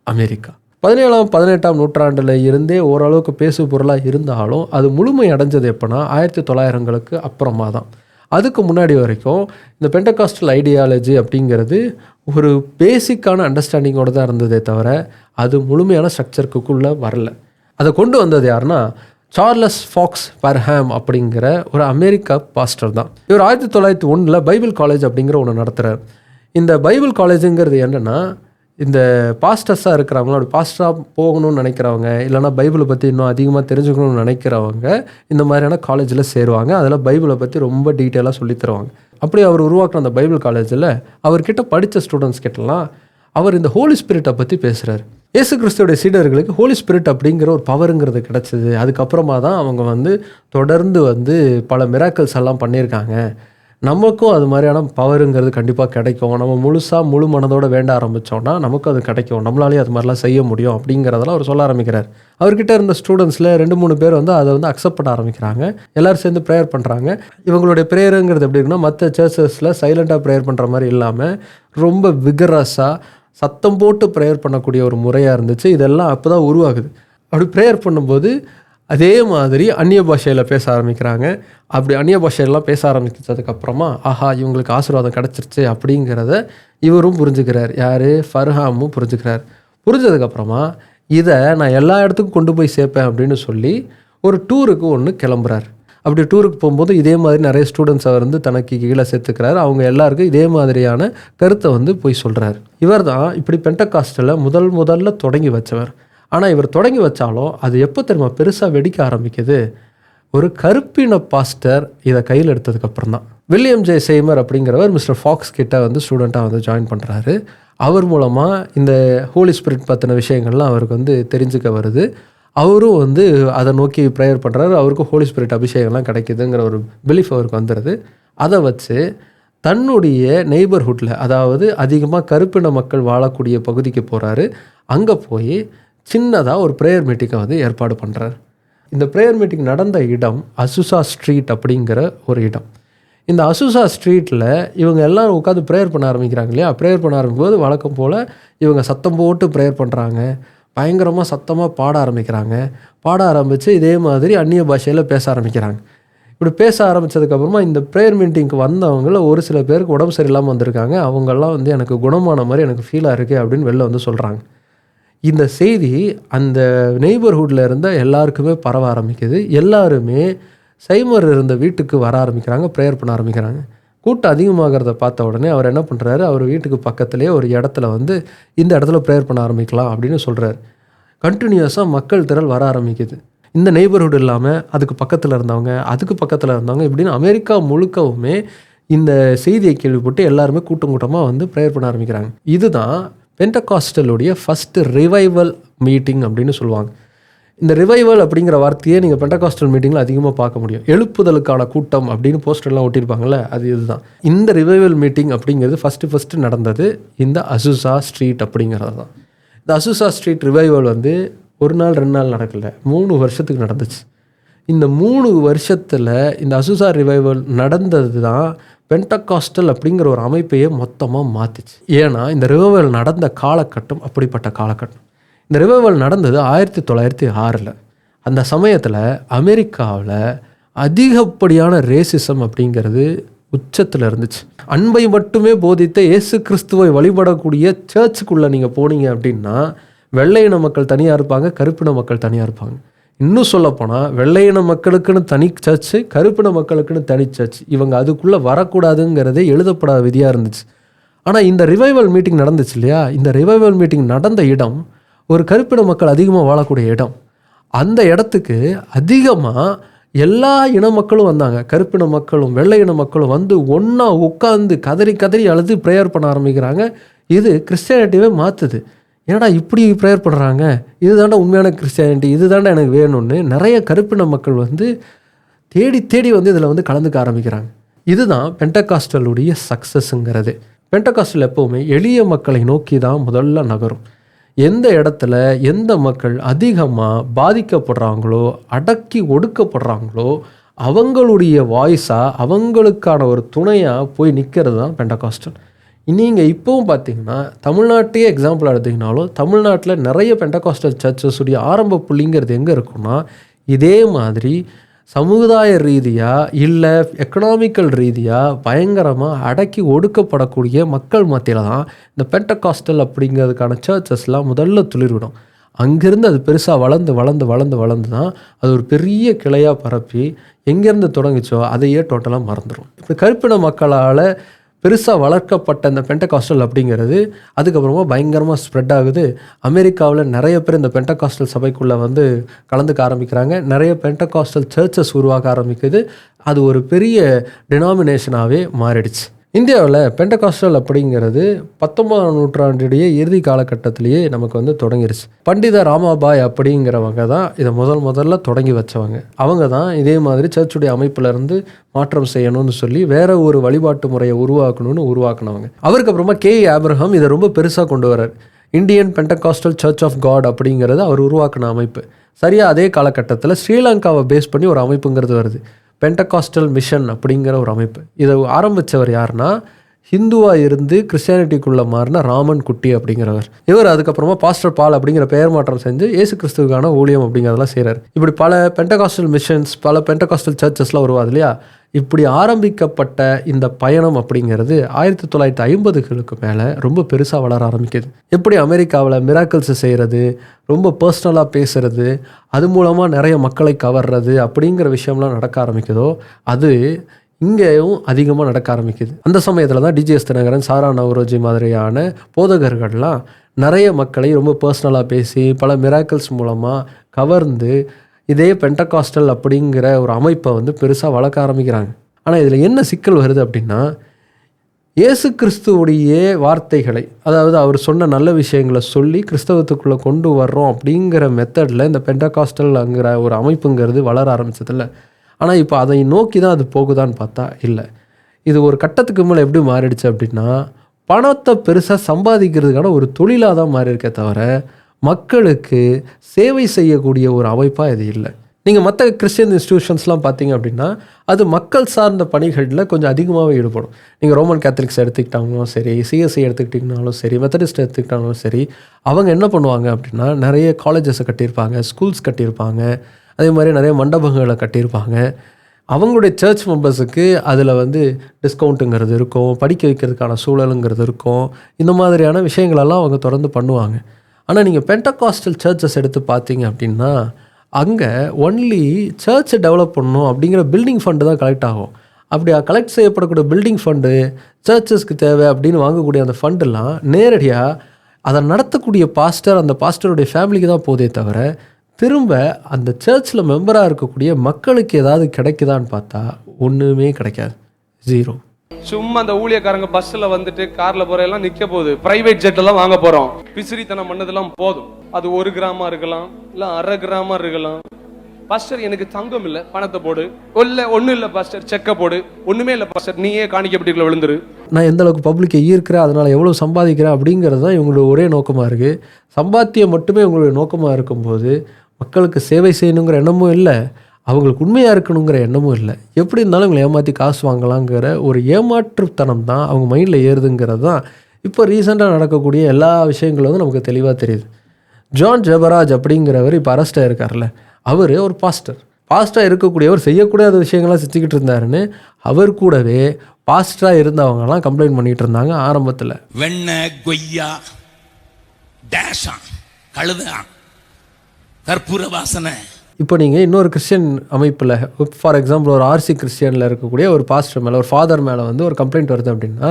அமெரிக்கா. 17ஆம் 18ஆம் நூற்றாண்டில் இருந்தே ஓரளவுக்கு பேசு பொருளாக இருந்தாலும் அது முழுமை அடைஞ்சது எப்போனா 1900ங்களுக்கு அப்புறமா தான். அதுக்கு முன்னாடி வரைக்கும் இந்த பெண்டகாஸ்டல் ஐடியாலஜி அப்படிங்கிறது ஒரு பேசிக்கான அண்டர்ஸ்டாண்டிங்கோடு தான் இருந்ததே தவிர அது முழுமையான ஸ்ட்ரக்சருக்குள்ளே வரல. அதை கொண்டு வந்தது யாருன்னா சார்லஸ் ஃபாக்ஸ் பர்ஹாம் அப்படிங்கிற ஒரு அமெரிக்கா பாஸ்டர் தான். இவர் 1901 பைபிள் காலேஜ் அப்படிங்கிற ஒன்று நடத்துகிறார். இந்த பைபிள் காலேஜுங்கிறது என்னென்னா, இந்த பாஸ்டர்ஸாக இருக்கிறவங்கள அப்படி பாஸ்டராக போகணும்னு நினைக்கிறவங்க, இல்லைனா பைபிளை பற்றி இன்னும் அதிகமாக தெரிஞ்சுக்கணும்னு நினைக்கிறவங்க இந்த மாதிரியான காலேஜில் சேருவாங்க. அதில் பைபிளை பற்றி ரொம்ப டீட்டெயிலாக சொல்லித் தருவாங்க. அப்படி அவர் உருவாக்குற அந்த பைபிள் காலேஜில் அவர்கிட்ட படித்த ஸ்டூடெண்ட்ஸ் கிட்டலாம் அவர் இந்த ஹோலி ஸ்பிரிட்டை பற்றி பேசுகிறார். இயேசு கிறிஸ்துவோடைய சீடர்களுக்கு ஹோலி ஸ்பிரிட் அப்படிங்கிற ஒரு பவருங்கிறது கிடச்சிது. அதுக்கப்புறமா தான் அவங்க வந்து தொடர்ந்து வந்து பல மிராக்கிள்ஸ் எல்லாம் பண்ணியிருக்காங்க. நமக்கும் அது மாதிரியான பவருங்கிறது கண்டிப்பாக கிடைக்கும். நம்ம முழு மனதோடு வேண்ட ஆரம்பித்தோன்னா நமக்கும் அது கிடைக்கும், நம்மளாலேயும் அது மாதிரிலாம் செய்ய முடியும் அப்படிங்கிறதெல்லாம் அவர் சொல்ல ஆரம்பிக்கிறார். அவர்கிட்ட இருந்த ஸ்டூடெண்ட்ஸில் 2-3 பேர் வந்து அதை வந்து அக்செப்ட் பண்ண ஆரம்பிக்கிறாங்க. எல்லோரும் சேர்ந்து ப்ரேயர் பண்ணுறாங்க. இவங்களுடைய ப்ரேயருங்கிறது எப்படி இருக்குன்னா, மற்ற சர்ச்சஸில் சைலண்ட்டாக ப்ரேயர் பண்ணுற மாதிரி இல்லாமல் ரொம்ப விகரஸாக சத்தம் போட்டு ப்ரேயர் பண்ணக்கூடிய ஒரு முறையாக இருந்துச்சு. இதெல்லாம் அப்போ தான் உருவாகுது. அப்படி ப்ரேயர் பண்ணும்போது அதே மாதிரி அந்நிய பாஷையில் பேச ஆரம்பிக்கிறாங்க. அப்படி அந்நிய பாஷையெல்லாம் பேச ஆரம்பிச்சதுக்கப்புறமா ஆஹா இவங்களுக்கு ஆசீர்வாதம் கிடச்சிருச்சு அப்படிங்கிறத இவரும் புரிஞ்சுக்கிறார். யார்? ஃபர்ஹாமும் புரிஞ்சுக்கிறார். புரிஞ்சதுக்கப்புறமா இதை நான் எல்லா இடத்துக்கும் கொண்டு போய் சேர்ப்பேன் அப்படின்னு சொல்லி ஒரு டூருக்கு ஒன்று கிளம்புறார். அப்படி டூருக்கு போகும்போது இதே மாதிரி நிறைய ஸ்டூடெண்ட்ஸை வந்து தனக்கு கீழே சேர்த்துக்கிறார். அவங்க எல்லாருக்கும் இதே மாதிரியான கருத்தை வந்து போய் சொல்கிறார். இவர் தான் இப்படி பெண்டகாஸ்டலில் முதல்ல தொடங்கி வச்சவர். ஆனால் இவர் தொடங்கி வச்சாலும் அது எப்போ தெரியுமா பெருசாக வெடிக்க ஆரம்பிக்குது? ஒரு கருப்பின பாஸ்டர் இதை கையில் எடுத்ததுக்கப்புறம் தான். வில்லியம் ஜே சேமர் அப்படிங்கிறவர் மிஸ்டர் ஃபாக்ஸ் கிட்ட வந்து ஸ்டூடெண்ட்டாக வந்து ஜாயின் பண்ணுறாரு. அவர் மூலமாக இந்த ஹோலி ஸ்பிரிட் பற்றின விஷயங்கள்லாம் அவருக்கு வந்து தெரிஞ்சுக்க வருது. அவரும் வந்து அதை நோக்கி ப்ரேயர் பண்ணுறாரு. அவருக்கும் ஹோலி ஸ்பிரிட் அபிஷேகம்லாம் கிடைக்குதுங்கிற ஒரு பிலீஃப் அவருக்கு வந்துடுது. அதை வச்சு தன்னுடைய நெய்பர்ஹுட்டில், அதாவது அதிகமாக கருப்பின மக்கள் வாழக்கூடிய பகுதிக்கு போகிறாரு. அங்கே போய் சின்னதாக ஒரு ப்ரேயர் மீட்டிங்கை வந்து ஏற்பாடு பண்ணுறார். இந்த ப்ரேயர் மீட்டிங் நடந்த இடம் அசுசா ஸ்ட்ரீட் அப்படிங்கிற ஒரு இடம். இந்த அசுசா ஸ்ட்ரீட்டில் இவங்க எல்லோரும் உட்காந்து ப்ரேயர் பண்ண ஆரம்பிக்கிறாங்க இல்லையா. ப்ரேயர் பண்ண ஆரம்பிக்கும்போது வழக்கம் போல் இவங்க சத்தம் போட்டு ப்ரேயர் பண்ணுறாங்க. பயங்கரமாக சத்தமாக பாட ஆரம்பிக்கிறாங்க. பாட ஆரம்பித்து இதே மாதிரி அந்நிய பாஷையில் பேச ஆரம்பிக்கிறாங்க. இப்படி பேச ஆரம்பித்ததுக்கப்புறமா இந்த ப்ரேயர் மீட்டிங்க்கு வந்தவங்கள ஒரு சில பேருக்கு உடம்பு சரியில்லாமல் வந்திருக்காங்க. அவங்கெல்லாம் வந்து எனக்கு குணமான மாதிரி எனக்கு ஃபீலாக இருக்குது அப்படின்னு வெளில வந்து சொல்கிறாங்க. இந்த செய்தி அந்த நெய்பர்ஹுட்டில் இருந்த எல்லாருக்குமே பரவ ஆரம்பிக்குது. எல்லாருமே சைமர் இருந்த வீட்டுக்கு வர ஆரம்பிக்கிறாங்க, ப்ரேயர் பண்ண ஆரம்பிக்கிறாங்க. கூட்டம் அதிகமாகிறத பார்த்த உடனே அவர் என்ன பண்ணுறாரு, அவர் வீட்டுக்கு பக்கத்துலேயே ஒரு இடத்துல வந்து இந்த இடத்துல ப்ரேயர் பண்ண ஆரம்பிக்கலாம் அப்படின்னு சொல்கிறார். கண்டினியூஸாக மக்கள் திரள் வர ஆரம்பிக்குது. இந்த நெய்பர்ஹுட் இல்லாமல் அதுக்கு பக்கத்தில் இருந்தவங்க இப்படின்னு அமெரிக்கா முழுக்கவுமே இந்த செய்தியை கேள்விப்பட்டு எல்லாருமே கூட்டமாக வந்து ப்ரேயர் பண்ண ஆரம்பிக்கிறாங்க. இதுதான் பெண்டகாஸ்டலுடைய ஃபஸ்ட்டு ரிவைவல் மீட்டிங் அப்படின்னு சொல்லுவாங்க. இந்த ரிவைவல் அப்படிங்கிற வார்த்தையே நீங்கள் பெண்டகாஸ்டல் மீட்டிங்கில் அதிகமாக பார்க்க முடியும். எழுப்புதலுக்கான கூட்டம் அப்படின்னு போஸ்டர்லாம் ஒட்டியிருப்பாங்கள்ல, அது இதுதான். இந்த ரிவைவல் மீட்டிங் அப்படிங்கிறது ஃபஸ்ட்டு நடந்தது இந்த அசுசா ஸ்ட்ரீட் அப்படிங்கிறது தான். இந்த அசுசா ஸ்ட்ரீட் ரிவைவல் வந்து 1 நாள் 2 நாள் நடக்கலை, 3 வருஷத்துக்கு நடந்துச்சு. இந்த 3 வருஷத்தில் இந்த அசுசா ரிவைவல் நடந்தது தான் பெண்டகாஸ்டல் அப்படிங்கிற ஒரு அமைப்பையே மொத்தமாக மாற்றிச்சு. ஏன்னா இந்த ரிவைவல் நடந்த காலகட்டம் அப்படிப்பட்ட காலகட்டம். இந்த ரிவைவல் நடந்தது 1906. அந்த சமயத்தில் அமெரிக்காவில் அதிகப்படியான ரேசிசம் அப்படிங்கிறது உச்சத்தில் இருந்துச்சு. அன்பை மட்டுமே போதித்த இயேசு கிறிஸ்துவை வழிபடக்கூடிய சர்ச்சுக்குள்ளே நீங்கள் போனீங்க அப்படின்னா வெள்ளையின மக்கள் தனியாக இருப்பாங்க, கருப்பின மக்கள் தனியாக இருப்பாங்க. இன்னும் சொல்லப்போனால் வெள்ளையின மக்களுக்குன்னு தனி சர்ச்சு, கருப்பின மக்களுக்குன்னு தனி சர்ச். இவங்க அதுக்குள்ளே வரக்கூடாதுங்கிறதே எழுதப்படாத விதியாக இருந்துச்சு. ஆனால் இந்த ரிவைவல் மீட்டிங் நடந்துச்சு இல்லையா, இந்த ரிவைவல் மீட்டிங் நடந்த இடம் ஒரு கருப்பின மக்கள் அதிகமாக வாழக்கூடிய இடம். அந்த இடத்துக்கு அதிகமாக எல்லா இன மக்களும் வந்தாங்க. கருப்பின மக்களும் வெள்ளை இன மக்களும் வந்து ஒன்றா உட்காந்து கதறி கதறி அழுது ப்ரேயர் பண்ண ஆரம்பிக்கிறாங்க. இது கிறிஸ்டியானிட்டியே மாற்றுது. ஏன்னா இப்படி ப்ரேயர் பண்ணுறாங்க, இதுதாண்டா உண்மையான கிறிஸ்டியானிட்டி, இதுதாண்டா எனக்கு வேணும்னு நிறைய கருப்பின மக்கள் வந்து தேடி தேடி வந்து இதில் வந்து கலந்துக்க ஆரம்பிக்கிறாங்க. இதுதான் பெண்டகாஸ்டலுடைய சக்ஸஸ்ங்கிறது. பெண்டகாஸ்டல் எப்போவுமே எளிய மக்களை நோக்கி தான் முதல்ல நகரும். எந்த இடத்துல எந்த மக்கள் அதிகமாக பாதிக்கப்படுறாங்களோ, அடக்கி ஒடுக்கப்படுறாங்களோ, அவங்களுடைய வாய்ஸாக அவங்களுக்கான ஒரு துணையாக போய் நிற்கிறது தான் பெண்டகாஸ்டல். நீங்கள் இப்போவும் பார்த்தீங்கன்னா தமிழ்நாட்டையே எக்ஸாம்பிள் எடுத்திங்கனாலும் தமிழ்நாட்டில் நிறைய பெண்டகாஸ்டல் சர்ச்சஸுடைய ஆரம்ப புள்ளிங்கிறது எங்கே இருக்குன்னா, இதே மாதிரி சமுதாய ரீதியாக இல்லை எக்கனாமிக்கல் ரீதியாக பயங்கரமாக அடக்கி ஒடுக்கப்படக்கூடிய மக்கள் மத்தியில் தான் இந்த பெண்டகாஸ்டல் அப்படிங்கிறதுக்கான சர்ச்சஸ்லாம் முதல்ல துளிர்விடும். அங்கேருந்து அது பெருசாக வளர்ந்து வளர்ந்து வளர்ந்து வளர்ந்து தான் அது ஒரு பெரிய கிளையாக பரப்பி எங்கேருந்து தொடங்கிச்சோ அதையே டோட்டலாக மறந்துடும். இப்போ கருப்பின மக்களால் பெருசாக வளர்க்கப்பட்ட இந்த பெண்டகாஸ்டல் அப்படிங்கிறது அதுக்கப்புறமா பயங்கரமாக ஸ்ப்ரெட் ஆகுது. அமெரிக்காவில் நிறைய பேர் இந்த பெண்டகாஸ்டல் சபைக்குள்ளே வந்து கலந்துக்க ஆரம்பிக்கிறாங்க. நிறைய பெண்டகாஸ்டல் சர்ச்சஸ் உருவாக்க ஆரம்பிக்குது. அது ஒரு பெரிய டினாமினேஷனாகவே மாறிடுச்சு. இந்தியாவில் பெண்டகாஸ்டல் அப்படிங்கிறது 19ஆம் நூற்றாண்டுடைய இறுதி காலகட்டத்திலேயே நமக்கு வந்து தொடங்கிருச்சு. பண்டித ராமாபாய் அப்படிங்கிறவங்க தான் இதை முதல்ல தொடங்கி வச்சவங்க. அவங்க தான் இதே மாதிரி சர்ச்சுடைய அமைப்புலேருந்து மாற்றம் செய்யணும்னு சொல்லி வேற ஒரு வழிபாட்டு முறையை உருவாக்குனவங்க. அவருக்கு அப்புறமா கே ஆப்ரஹாம் இதை ரொம்ப பெருசாக கொண்டு வர்றார். Indian Pentecostal Church of God அப்படிங்கிறது அவர் உருவாக்கின அமைப்பு. சரியாக அதே காலகட்டத்தில் ஸ்ரீலங்காவை பேஸ் பண்ணி ஒரு அமைப்புங்கிறது வருது, பெண்டகாஸ்டல் மிஷன் அப்படிங்கிற ஒரு அமைப்பு. இதை ஆரம்பித்தவர் யாருன்னா, ஹிந்துவாக இருந்து கிறிஸ்டியானிட்டிக்குள்ளே மாறின ராமன் குட்டி அப்படிங்கிறவர். இவர் அதுக்கப்புறமா பாஸ்டர் பால் அப்படிங்கிற பெயர் மாற்றம் செஞ்சு இயேசு கிறிஸ்துவுக்கான ஊழியம் அப்படிங்கிறதெல்லாம் செய்கிறார். இப்படி பல பெண்டகாஸ்டல் மிஷன்ஸ், பல பெண்டகாஸ்டல் சர்ச்சஸ்லாம் உருவாது இல்லையா. இப்படி ஆரம்பிக்கப்பட்ட இந்த பயணம் அப்படிங்கிறது 1950களுக்கு மேலே ரொம்ப பெருசாக வளர ஆரம்பிக்குது. எப்படி அமெரிக்காவில் மிராக்கிள்ஸ் செய்கிறது, ரொம்ப பர்சனலாக பேசுகிறது, அது மூலமாக நிறைய மக்களை கவர்றது அப்படிங்கிற விஷயம்லாம் நடக்க ஆரம்பிக்குதோ, அது இங்கேயும் அதிகமாக நடக்க ஆரம்பிக்குது. அந்த சமயத்தில் தான் டிஜிஎஸ் தினகரன், சாரா நவரோஜி மாதிரியான போதகர்கள்லாம் நிறைய மக்களை ரொம்ப பர்சனலாக பேசி பல மிராக்கிள்ஸ் மூலமாக கவர்ந்து இதே பெண்டகாஸ்டல் அப்படிங்கிற ஒரு அமைப்பை வந்து பெருசாக வளர்க்க ஆரம்பிக்கிறாங்க. ஆனால் இதில் என்ன சிக்கல் வருது அப்படின்னா, இயேசு கிறிஸ்துவுடைய வார்த்தைகளை, அதாவது அவர் சொன்ன நல்ல விஷயங்களை சொல்லி கிறிஸ்தவத்துக்குள்ளே கொண்டு வர்றோம் அப்படிங்கிற மெத்தடில் இந்த பெண்டகாஸ்டல்ங்கிற ஒரு அமைப்புங்கிறது வளர ஆரம்பிச்சதில்ல. ஆனால் இப்போ அதை நோக்கி தான் அது போகுதான்னு பார்த்தா இல்லை. இது ஒரு கட்டத்துக்கு மேலே எப்படி மாறிடுச்சு அப்படின்னா, பணத்தை பெருசாக சம்பாதிக்கிறதுக்கான ஒரு தொழிலாக தான் மாறி இருக்கே தவிர மக்களுக்கு சேவை செய்யக்கூடிய ஒரு அமைப்பாக இது இல்லை. நீங்கள் மற்ற கிறிஸ்டியன் இன்ஸ்டிடியூஷன்ஸ்லாம் பார்த்தீங்க அப்படின்னா அது மக்கள் சார்ந்த பணிகளில் கொஞ்சம் அதிகமாகவே ஈடுபடும். நீங்கள் ரோமன் கேத்தலிக்ஸ் எடுத்துக்கிட்டாலும் சரி, சிஎஸ்ஐ எடுத்துக்கிட்டிங்கனாலும் சரி, மெத்தடிஸ்ட் எடுத்துக்கிட்டாலும் சரி, அவங்க என்ன பண்ணுவாங்க அப்படின்னா நிறைய காலேஜஸை கட்டியிருப்பாங்க, ஸ்கூல்ஸ் கட்டியிருப்பாங்க, அதே மாதிரி நிறைய மண்டபங்களை கட்டியிருப்பாங்க. அவங்களுடைய சர்ச் மெம்பர்ஸுக்கு அதில் வந்து டிஸ்கவுண்ட்டுங்கிறது இருக்கும், படிக்க வைக்கிறதுக்கான சூழலுங்கிறது இருக்கும். இந்த மாதிரியான விஷயங்களெல்லாம் அவங்க தொடர்ந்து பண்ணுவாங்க. ஆனால் நீங்கள் பெண்டகாஸ்டல் சர்ச்சஸ் எடுத்து பார்த்தீங்க அப்படின்னா அங்கே ஒன்லி சர்ச்சை டெவலப் பண்ணணும் அப்படிங்கிற பில்டிங் ஃபண்டு தான் கலெக்ட் ஆகும். அப்படி கலெக்ட் செய்யப்படக்கூடிய பில்டிங் ஃபண்டு, சர்ச்சஸ்க்கு தேவை அப்படின்னு வாங்கக்கூடிய அந்த ஃபண்டெல்லாம் நேரடியாக அதை நடத்தக்கூடிய பாஸ்டர், அந்த பாஸ்டருடைய ஃபேமிலிக்கு தான் போதே தவிர திரும்ப அந்த சர்ச்சில் மெம்பராக இருக்கக்கூடிய மக்களுக்கு ஏதாவது கிடைக்குதான்னு பார்த்தா ஒன்றுமே கிடைக்காது, ஜீரோ. சும்மா அந்த ஊழியக்காரங்க பஸ்ல வந்துட்டு கார்ல போறதெல்லாம் நிக்க போகுது, பிரைவேட் ஜெட் எல்லாம் வாங்க போறோம், பிசிறித்தனம் பண்ணதெல்லாம் போதும். அது 1 கிராமா இருக்கலாம், இல்ல 1/2 கிராமா இருக்கலாம். பாஸ்டர் எனக்கு தங்கம் இல்ல, பணத்தை போடு. ஒண்ணு இல்ல பாஸ்டர், செக்க போடு. ஒண்ணுமே இல்ல பாஸ்டர், நீயே காணிக்கப்பட்டிக்குள்ள விழுந்துரு. நான் எந்த அளவுக்கு பப்ளிக்கை ஈர்க்கிறேன், அதனால எவ்வளவு சம்பாதிக்கிறேன் அப்படிங்கிறது தான் இவங்களோட ஒரே நோக்கமா இருக்கு. சம்பாத்தியம் மட்டுமே இவங்களுடைய நோக்கமா இருக்கும்போது மக்களுக்கு சேவை செய்யணுங்கிற எண்ணமும் இல்லை, அவங்களுக்கு உண்மையாக இருக்கணுங்கிற எண்ணமும் இல்லை. எப்படி இருந்தாலும் இவங்களை ஏமாற்றி காசு வாங்கலாங்கிற ஒரு ஏமாற்றுத்தனம் தான் அவங்க மைண்டில் ஏறுதுங்கிறது தான் இப்போ ரீசெண்டாக நடக்கக்கூடிய எல்லா விஷயங்களும் வந்து நமக்கு தெளிவாக தெரியுது. ஜான் ஜெபராஜ் அப்படிங்கிறவர் இப்போ அரெஸ்டாக இருக்கார்ல, அவர் ஒரு பாஸ்டராக இருக்கக்கூடியவர் செய்யக்கூடாத விஷயங்கள்லாம் செஞ்சுக்கிட்டு இருந்தாருன்னு அவர் கூடவே பாஸ்டராக இருந்தவங்கலாம் கம்ப்ளைண்ட் பண்ணிகிட்டு இருந்தாங்க ஆரம்பத்தில். வெண்ணெய், கொய்யா, டேஷா, கழுதா, கற்பூர வாசனை. இப்போ நீங்கள் இன்னொரு கிறிஸ்டியன் அமைப்பில், ஃபார் எக்ஸாம்பிள் ஒரு ஆர்சி கிறிஸ்டியனில் இருக்கக்கூடிய ஒரு பாஸ்டர் மேலே, ஒரு ஃபாதர் மேலே வந்து ஒரு கம்ப்ளைண்ட் வருது அப்படின்னா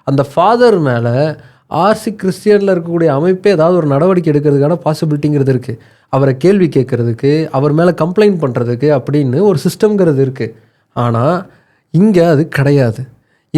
அந்த ஃபாதர் மேலே ஆர்சி கிறிஸ்டியனில் இருக்கக்கூடிய அமைப்பே ஏதாவது ஒரு நடவடிக்கை எடுக்கிறதுக்கான பாசிபிலிட்டிங்கிறது இருக்குது. அவரை கேள்வி கேட்குறதுக்கு, அவர் மேலே கம்ப்ளைண்ட் பண்ணுறதுக்கு அப்படின்னு ஒரு சிஸ்டம்ங்கிறது இருக்குது. ஆனால் இங்கே அது கிடையாது.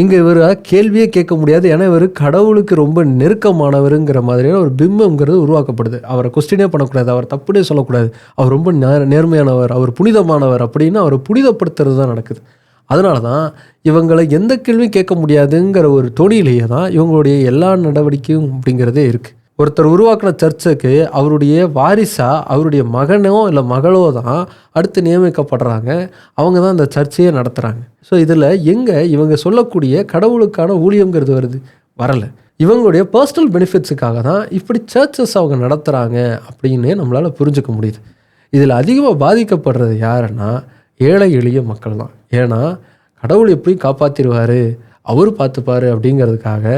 இங்கே இவர் கேள்வியே கேட்க முடியாது. ஏன்னா இவர் கடவுளுக்கு ரொம்ப நெருக்கமானவருங்கிற மாதிரியான ஒரு பிம்பம்ங்கிறது உருவாக்கப்படுது. அவரை கொஸ்டினே பண்ணக்கூடாது, அவர் தப்புனே சொல்லக்கூடாது, அவர் ரொம்ப நேர்மையானவர், அவர் புனிதமானவர் அப்படின்னு அவரை புனிதப்படுத்துறது தான் நடக்குது. அதனால தான் இவங்களை எந்த கேள்வியும் கேட்க முடியாதுங்கிற ஒரு தொனியிலேயே தான் இவங்களுடைய எல்லா நடவடிக்கையும் அப்படிங்கிறதே இருக்குது. ஒருத்தர் உருவாக்கின சர்ச்சுக்கு அவருடைய வாரிசா அவருடைய மகனோ இல்லை மகளோ தான் அடுத்து நியமிக்கப்படுறாங்க. அவங்க தான் அந்த சர்ச்சையே நடத்துகிறாங்க. ஸோ இதில் எங்கே இவங்க சொல்லக்கூடிய கடவுளுக்கான ஊழியங்கிறது வருது? வரலை. இவங்களுடைய பர்சனல் பெனிஃபிட்ஸுக்காக தான் இப்படி சர்ச்சஸ் அவங்க நடத்துகிறாங்க அப்படின்னு நம்மளால் புரிஞ்சுக்க முடியுது. இதில் அதிகமாக பாதிக்கப்படுறது யாருன்னா ஏழை எளிய மக்கள் தான். ஏன்னா கடவுள் எப்படி காப்பாற்றிடுவார், அவர் பார்த்துப்பார் அப்படிங்கிறதுக்காக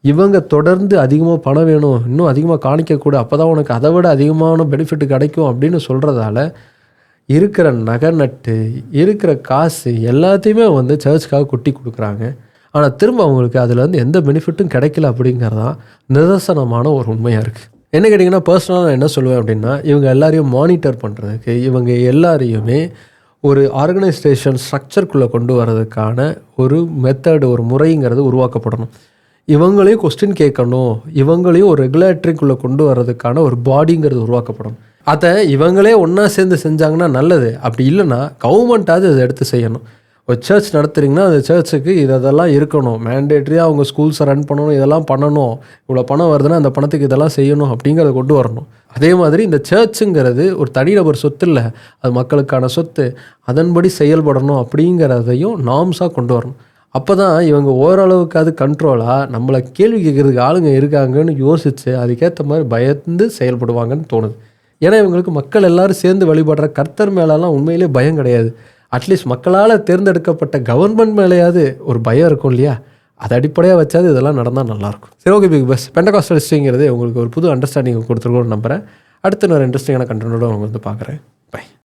இவங்க தொடர்ந்து அதிகமாக பணம் வேணும், இன்னும் அதிகமாக காணிக்கக்கூட, அப்போ தான் உனக்கு அதை விட அதிகமான பெனிஃபிட் கிடைக்கும் அப்படின்னு சொல்கிறதால இருக்கிற நகை நட்டு இருக்கிற காசு எல்லாத்தையுமே வந்து சர்ச்சுக்காக கொட்டி கொடுக்குறாங்க. ஆனால் திரும்ப அவங்களுக்கு அதில் வந்து எந்த பெனிஃபிட்டும் கிடைக்கல அப்படிங்கிறதான் நிதர்சனமான ஒரு உண்மையாக இருக்குது. என்ன கேட்டிங்கன்னா, பர்சனலாக நான் என்ன சொல்லுவேன் அப்படின்னா, இவங்க எல்லாரையும் மானிட்டர் பண்ணுறதுக்கு, இவங்க எல்லாரையுமே ஒரு ஆர்கனைசேஷன் ஸ்ட்ரக்சருக்குள்ளே கொண்டு வர்றதுக்கான ஒரு மெத்தடு, ஒரு முறைங்கிறது உருவாக்கப்படணும். இவங்களையும் கொஸ்டின் கேட்கணும், இவங்களையும் ஒரு ரெகுலேட்டரிக்குள்ளே கொண்டு வர்றதுக்கான ஒரு பாடிங்கிறது உருவாக்கப்படணும். அதை இவங்களே ஒன்றா சேர்ந்து செஞ்சாங்கன்னா நல்லது. அப்படி இல்லைன்னா கவர்மெண்ட்டாவது அதை எடுத்து செய்யணும். ஒரு சர்ச் நடத்துறீங்கன்னா அந்த சர்ச்சுக்கு இதெல்லாம் இருக்கணும், மேண்டேட்ரியாக அவங்க ஸ்கூல்ஸை ரன் பண்ணணும், இதெல்லாம் பண்ணணும், இவ்வளோ பணம் வருதுன்னா அந்த பணத்துக்கு இதெல்லாம் செய்யணும் அப்படிங்கிறத கொண்டு வரணும். அதே மாதிரி இந்த சர்ச்சுங்கிறது ஒரு தனிநபர் சொத்து இல்லை, அது மக்களுக்கான சொத்து, அதன்படி செயல்படணும் அப்படிங்கிறதையும் நார்ம்ஸாக கொண்டு வரணும். அப்போ தான் இவங்க ஓரளவுக்காவது கண்ட்ரோலாக நம்மளை கேள்வி கேட்குறதுக்கு ஆளுங்க இருக்காங்கன்னு யோசித்து அதுக்கேற்ற மாதிரி பயந்து செயல்படுவாங்கன்னு தோணுது. ஏன்னா இவங்களுக்கு மக்கள் எல்லோரும் சேர்ந்து வழிபடுற கர்த்தர் மேலெல்லாம் உண்மையிலே பயம் கிடையாது. அட்லீஸ்ட் மக்களால் தேர்ந்தெடுக்கப்பட்ட கவர்மெண்ட் மேலேயாவது ஒரு பயம் இருக்கும் இல்லையா? அதை அடிப்படையாக வச்சாது இதெல்லாம் நடந்தால் நல்லாயிருக்கும். சரி, ஓகே பிக் பாஸ். பெண்டகாஸ்டல் ஹிஸ்ட்ரிங்கிறது உங்களுக்கு ஒரு புது அண்டர்ஸ்டாண்டிங் கொடுத்துருக்கோன்னு நம்புகிறேன். அடுத்து நான் இன்ட்ரெஸ்டிங்கான கண்டென்ட்டோட அவங்க வந்து பார்க்குறேன். பை.